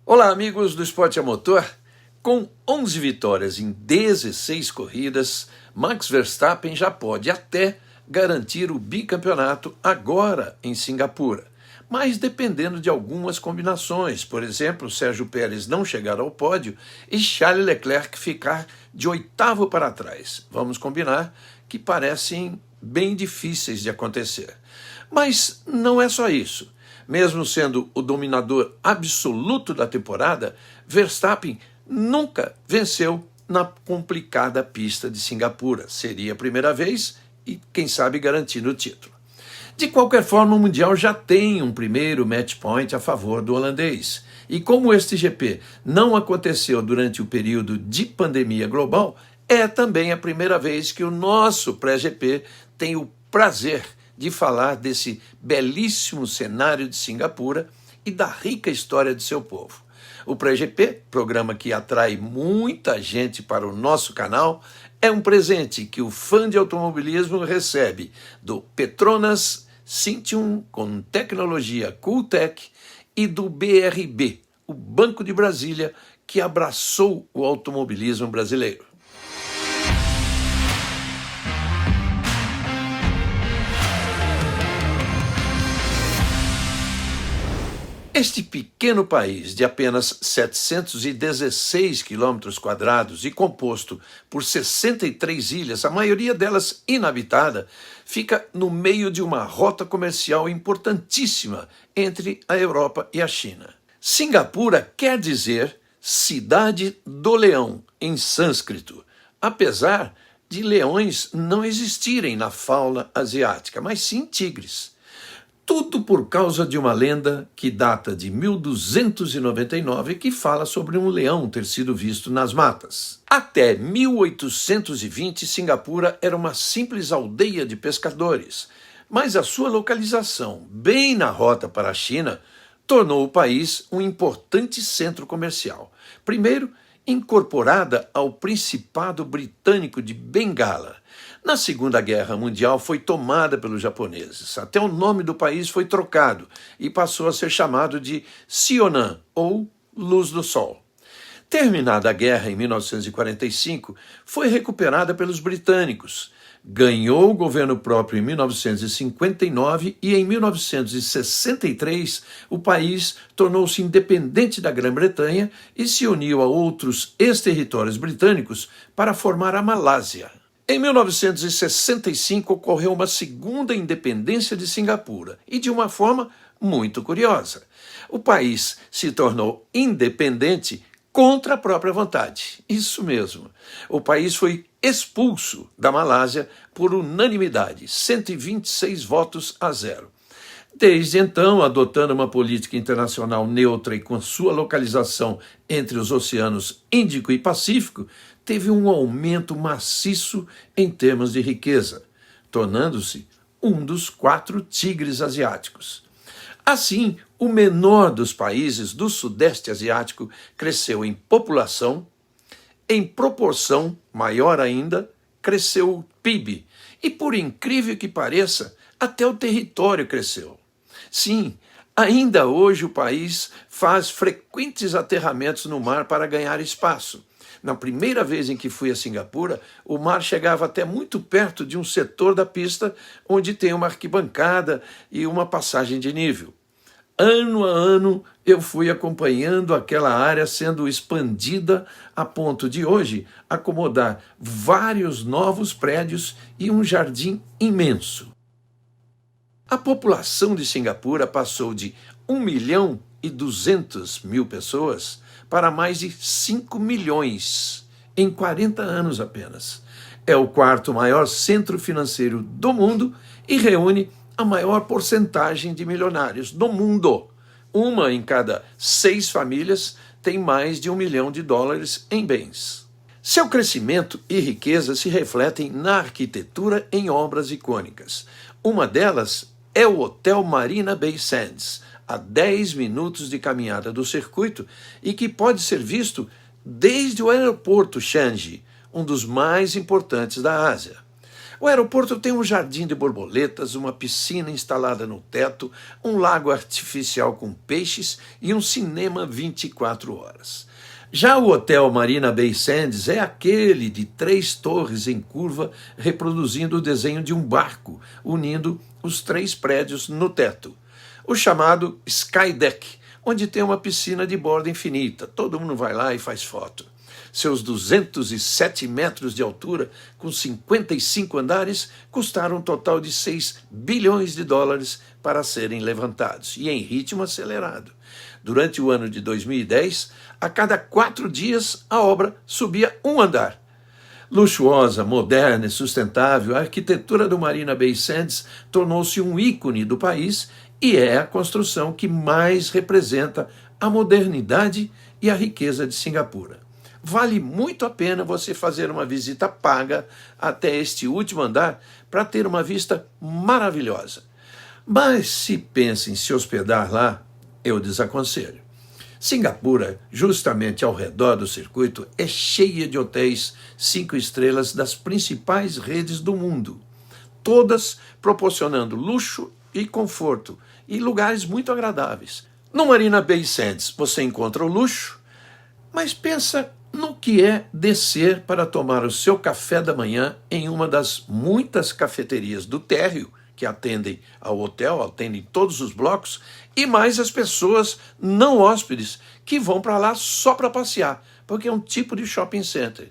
Olá, amigos do Esporte a Motor. Com 11 vitórias em 16 corridas, Max Verstappen já pode até garantir o bicampeonato agora em Singapura, mas dependendo de algumas combinações, por exemplo, Sérgio Pérez não chegar ao pódio e Charles Leclerc ficar de oitavo para trás. Vamos combinar que parecem bem difíceis de acontecer. Mas não é só isso. Mesmo sendo o dominador absoluto da temporada, Verstappen nunca venceu na complicada pista de Singapura. Seria a primeira vez e, quem sabe, garantindo o título. De qualquer forma, o Mundial já tem um primeiro match point a favor do holandês. E como este GP não aconteceu durante o período de pandemia global, é também a primeira vez que o nosso pré-GP tem o prazer de falar desse belíssimo cenário de Singapura e da rica história de seu povo. O Pré-GP, programa que atrai muita gente para o nosso canal, é um presente que o fã de automobilismo recebe do Petronas Cintium com tecnologia Cooltech e do BRB, o Banco de Brasília, que abraçou o automobilismo brasileiro. Este pequeno país de apenas 716 quilômetros quadrados e composto por 63 ilhas, a maioria delas inabitada, fica no meio de uma rota comercial importantíssima entre a Europa e a China. Singapura quer dizer Cidade do Leão, em sânscrito, apesar de leões não existirem na fauna asiática, mas sim tigres. Tudo por causa de uma lenda que data de 1299 que fala sobre um leão ter sido visto nas matas. Até 1820, Singapura era uma simples aldeia de pescadores, mas a sua localização, bem na rota para a China, tornou o país um importante centro comercial. Primeiro, incorporada ao Principado Britânico de Bengala. Na Segunda Guerra Mundial foi tomada pelos japoneses. Até o nome do país foi trocado e passou a ser chamado de Sionan, ou Luz do Sol. Terminada a guerra em 1945, foi recuperada pelos britânicos. Ganhou o governo próprio em 1959 e em 1963 o país tornou-se independente da Grã-Bretanha e se uniu a outros ex-territórios britânicos para formar a Malásia. Em 1965 ocorreu uma segunda independência de Singapura e de uma forma muito curiosa. O país se tornou independente contra a própria vontade. Isso mesmo. O país foi expulso da Malásia por unanimidade, 126 votos a 0. Desde então, adotando uma política internacional neutra e com sua localização entre os oceanos Índico e Pacífico, teve um aumento maciço em termos de riqueza, tornando-se um dos 4 tigres asiáticos. Assim, o menor dos países do Sudeste Asiático cresceu em população, em proporção maior ainda, cresceu o PIB, e por incrível que pareça, até o território cresceu. Sim, ainda hoje o país faz frequentes aterramentos no mar para ganhar espaço. Na primeira vez em que fui a Singapura, o mar chegava até muito perto de um setor da pista onde tem uma arquibancada e uma passagem de nível. Ano a ano eu fui acompanhando aquela área sendo expandida a ponto de hoje acomodar vários novos prédios e um jardim imenso. A população de Singapura passou de 1.200.000 pessoas para mais de 5 milhões em 40 anos apenas. É o 4º maior centro financeiro do mundo e reúne a maior porcentagem de milionários do mundo. Uma em cada 6 famílias tem mais de $1 milhão em bens. Seu crescimento e riqueza se refletem na arquitetura em obras icônicas. Uma delas é o Hotel Marina Bay Sands, a 10 minutos de caminhada do circuito e que pode ser visto desde o aeroporto Changi, um dos mais importantes da Ásia. O aeroporto tem um jardim de borboletas, uma piscina instalada no teto, um lago artificial com peixes e um cinema 24 horas. Já o Hotel Marina Bay Sands é aquele de 3 torres em curva, reproduzindo o desenho de um barco, unindo os 3 prédios no teto. O chamado Sky Deck, onde tem uma piscina de borda infinita. Todo mundo vai lá e faz foto. Seus 207 metros de altura, com 55 andares, custaram um total de 6 bilhões de dólares para serem levantados, e em ritmo acelerado. Durante o ano de 2010, a cada 4 dias, a obra subia um andar. Luxuosa, moderna e sustentável, a arquitetura do Marina Bay Sands tornou-se um ícone do país e é a construção que mais representa a modernidade e a riqueza de Singapura. Vale muito a pena você fazer uma visita paga até este último andar para ter uma vista maravilhosa. Mas se pensa em se hospedar lá, eu desaconselho. Singapura, justamente ao redor do circuito, é cheia de hotéis 5 estrelas das principais redes do mundo, todas proporcionando luxo e conforto e lugares muito agradáveis. No Marina Bay Sands você encontra o luxo, mas pensa no que é descer para tomar o seu café da manhã em uma das muitas cafeterias do térreo que atendem ao hotel, atendem todos os blocos, e mais as pessoas não hóspedes que vão para lá só para passear, porque é um tipo de shopping center.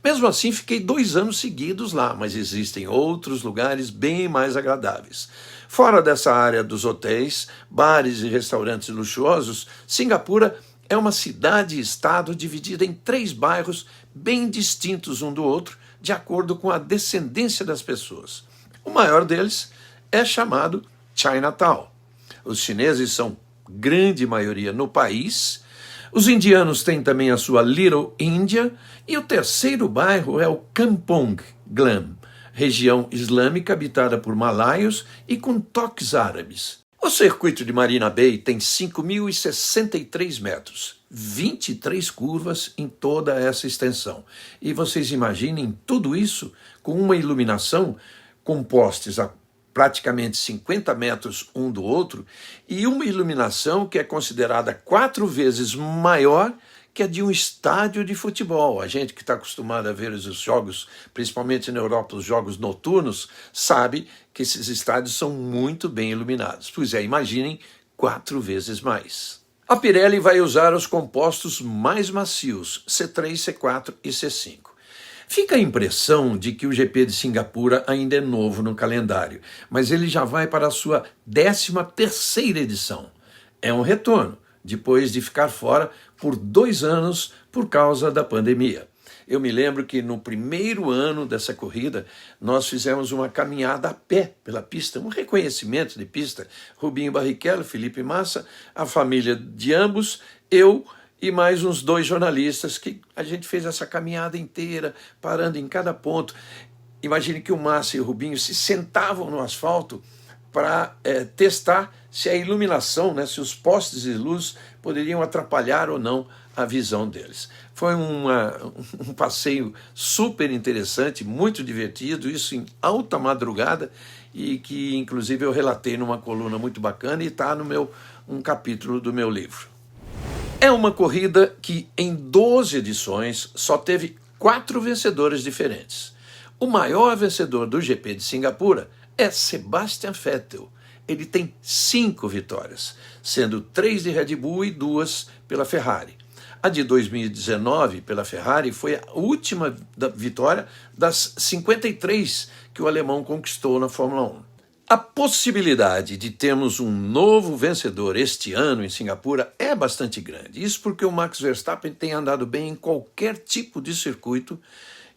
Mesmo assim, fiquei 2 anos seguidos lá, mas existem outros lugares bem mais agradáveis. Fora dessa área dos hotéis, bares e restaurantes luxuosos, Singapura é uma cidade-estado dividida em 3 bairros bem distintos um do outro, de acordo com a descendência das pessoas. O maior deles é chamado Chinatown. Os chineses são grande maioria no país, os indianos têm também a sua Little India, e o terceiro bairro é o Kampong Glam, região islâmica habitada por malaios e com toques árabes. O circuito de Marina Bay tem 5.063 metros, 23 curvas em toda essa extensão. E vocês imaginem tudo isso com uma iluminação com postes a praticamente 50 metros um do outro e uma iluminação que é considerada 4 vezes maior que a de um estádio de futebol. A gente que está acostumado a ver os jogos, principalmente na Europa, os jogos noturnos, sabe que esses estádios são muito bem iluminados. Pois é, imaginem 4 vezes mais. A Pirelli vai usar os compostos mais macios, C3, C4 e C5. Fica a impressão de que o GP de Singapura ainda é novo no calendário, mas ele já vai para a sua 13ª edição. É um retorno, depois de ficar fora por 2 anos por causa da pandemia. Eu me lembro que no primeiro ano dessa corrida, nós fizemos uma caminhada a pé pela pista, um reconhecimento de pista. Rubinho Barrichello, Felipe Massa, a família de ambos, eu e mais uns 2 jornalistas, que a gente fez essa caminhada inteira, parando em cada ponto. Imagine que o Massa e o Rubinho se sentavam no asfalto para testar se a iluminação, se os postes de luz poderiam atrapalhar ou não a visão deles. Foi um passeio super interessante, muito divertido, isso em alta madrugada, e que inclusive eu relatei numa coluna muito bacana e está no um capítulo do meu livro. É uma corrida que em 12 edições só teve 4 vencedores diferentes. O maior vencedor do GP de Singapura é Sebastian Vettel. Ele tem 5 vitórias, sendo 3 de Red Bull e 2 pela Ferrari. A de 2019 pela Ferrari foi a última vitória das 53 que o alemão conquistou na Fórmula 1. A possibilidade de termos um novo vencedor este ano em Singapura é bastante grande. Isso porque o Max Verstappen tem andado bem em qualquer tipo de circuito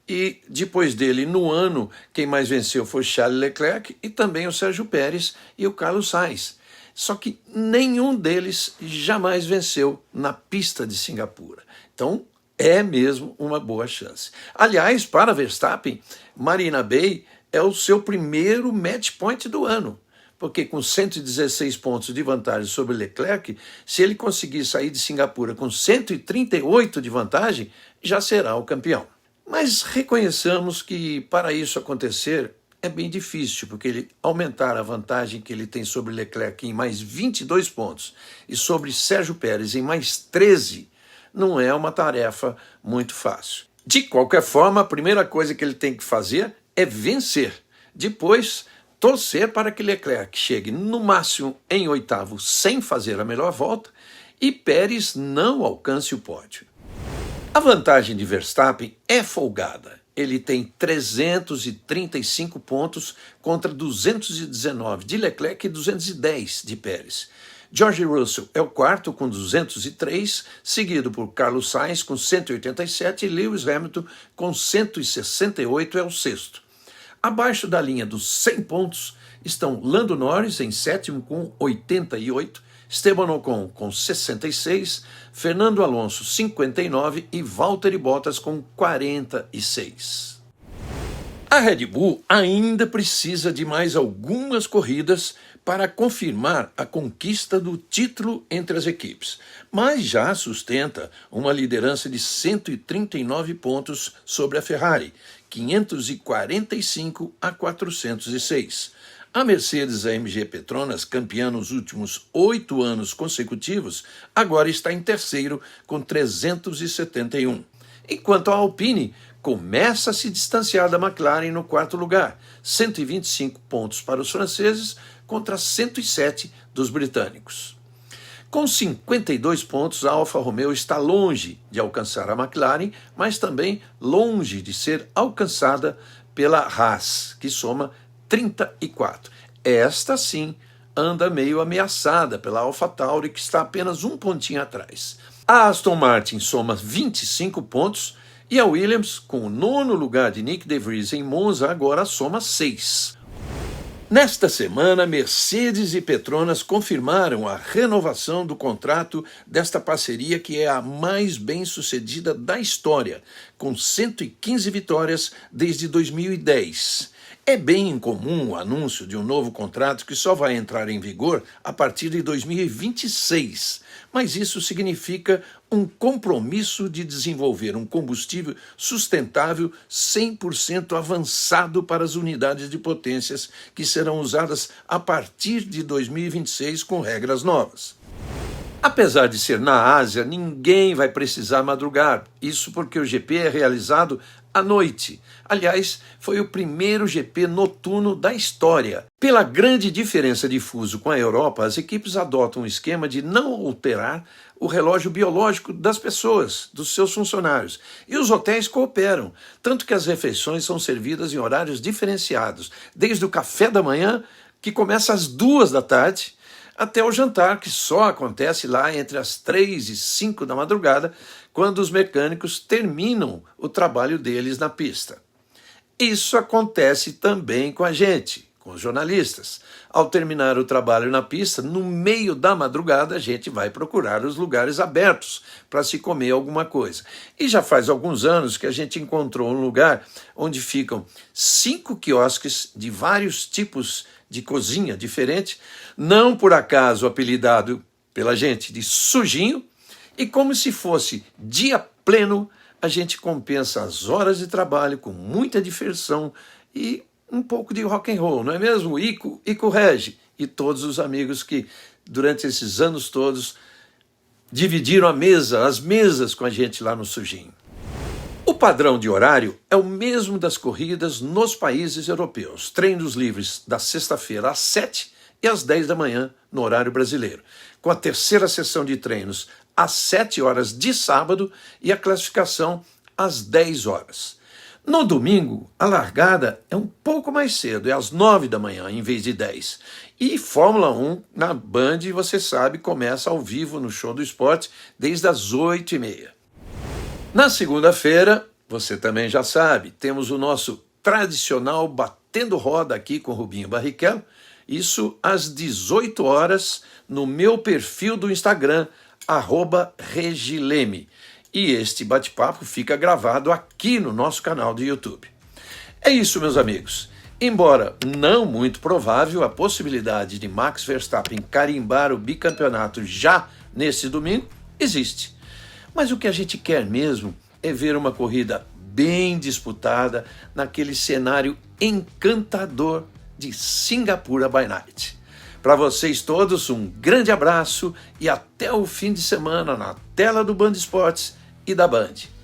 e depois dele, no ano, quem mais venceu foi Charles Leclerc e também o Sérgio Pérez e o Carlos Sainz. Só que nenhum deles jamais venceu na pista de Singapura. Então, é mesmo uma boa chance. Aliás, para Verstappen, Marina Bay é o seu primeiro match point do ano, porque com 116 pontos de vantagem sobre Leclerc, se ele conseguir sair de Singapura com 138 de vantagem, já será o campeão. Mas reconheçamos que para isso acontecer é bem difícil, porque ele aumentar a vantagem que ele tem sobre Leclerc em mais 22 pontos e sobre Sérgio Pérez em mais 13, não é uma tarefa muito fácil. De qualquer forma, a primeira coisa que ele tem que fazer é vencer. Depois, torcer para que Leclerc chegue no máximo em oitavo sem fazer a melhor volta e Pérez não alcance o pódio. A vantagem de Verstappen é folgada. Ele tem 335 pontos contra 219 de Leclerc e 210 de Pérez. George Russell é o quarto com 203, seguido por Carlos Sainz com 187 e Lewis Hamilton com 168 é o sexto. Abaixo da linha dos 100 pontos estão Lando Norris em sétimo com 88, Esteban Ocon com 66, Fernando Alonso 59 e Valtteri Bottas com 46. A Red Bull ainda precisa de mais algumas corridas para confirmar a conquista do título entre as equipes, mas já sustenta uma liderança de 139 pontos sobre a Ferrari, 545 a 406. A Mercedes AMG Petronas, campeã nos últimos 8 anos consecutivos, agora está em terceiro com 371. Enquanto a Alpine começa a se distanciar da McLaren no quarto lugar, 125 pontos para os franceses contra 107 dos britânicos. Com 52 pontos, a Alfa Romeo está longe de alcançar a McLaren, mas também longe de ser alcançada pela Haas, que soma 34. Esta sim anda meio ameaçada pela AlphaTauri, que está apenas um pontinho atrás. A Aston Martin soma 25 pontos e a Williams, com o nono lugar de Nick De Vries em Monza, agora soma 6. Nesta semana, Mercedes e Petronas confirmaram a renovação do contrato desta parceria que é a mais bem-sucedida da história, com 115 vitórias desde 2010. É bem incomum o anúncio de um novo contrato que só vai entrar em vigor a partir de 2026, mas isso significa um compromisso de desenvolver um combustível sustentável 100% avançado para as unidades de potências que serão usadas a partir de 2026 com regras novas. Apesar de ser na Ásia, ninguém vai precisar madrugar, isso porque o GP é realizado à noite. Aliás, foi o primeiro GP noturno da história. Pela grande diferença de fuso com a Europa, as equipes adotam um esquema de não alterar o relógio biológico das pessoas, dos seus funcionários. E os hotéis cooperam, tanto que as refeições são servidas em horários diferenciados, desde o café da manhã, que começa às 2 da tarde, até o jantar, que só acontece lá entre as 3 e 5 da madrugada, quando os mecânicos terminam o trabalho deles na pista. Isso acontece também com a gente, com os jornalistas. Ao terminar o trabalho na pista, no meio da madrugada, a gente vai procurar os lugares abertos para se comer alguma coisa. E já faz alguns anos que a gente encontrou um lugar onde ficam 5 quiosques de vários tipos de cozinha diferente, não por acaso apelidado pela gente de sujinho, e como se fosse dia pleno, a gente compensa as horas de trabalho com muita diversão e um pouco de rock and roll, não é mesmo? Ico Regi e todos os amigos que durante esses anos todos dividiram as mesas com a gente lá no sujinho. O padrão de horário é o mesmo das corridas nos países europeus. Treinos livres da sexta-feira às 7 e às 10 da manhã no horário brasileiro, com a terceira sessão de treinos às 7 horas de sábado e a classificação às 10 horas. No domingo, a largada é um pouco mais cedo, é às 9 da manhã em vez de 10. E Fórmula 1 na Band, você sabe, começa ao vivo no Show do Esporte desde as 8h30. Na segunda-feira, você também já sabe, temos o nosso tradicional Batendo Roda aqui com Rubinho Barrichello, isso às 18 horas no meu perfil do Instagram, @Regileme. E este bate-papo fica gravado aqui no nosso canal do YouTube. É isso, meus amigos. Embora não muito provável a possibilidade de Max Verstappen carimbar o bicampeonato já nesse domingo, existe. Mas o que a gente quer mesmo é ver uma corrida bem disputada naquele cenário encantador de Singapura by Night. Para vocês todos, um grande abraço e até o fim de semana na tela do Band Esportes e da Band.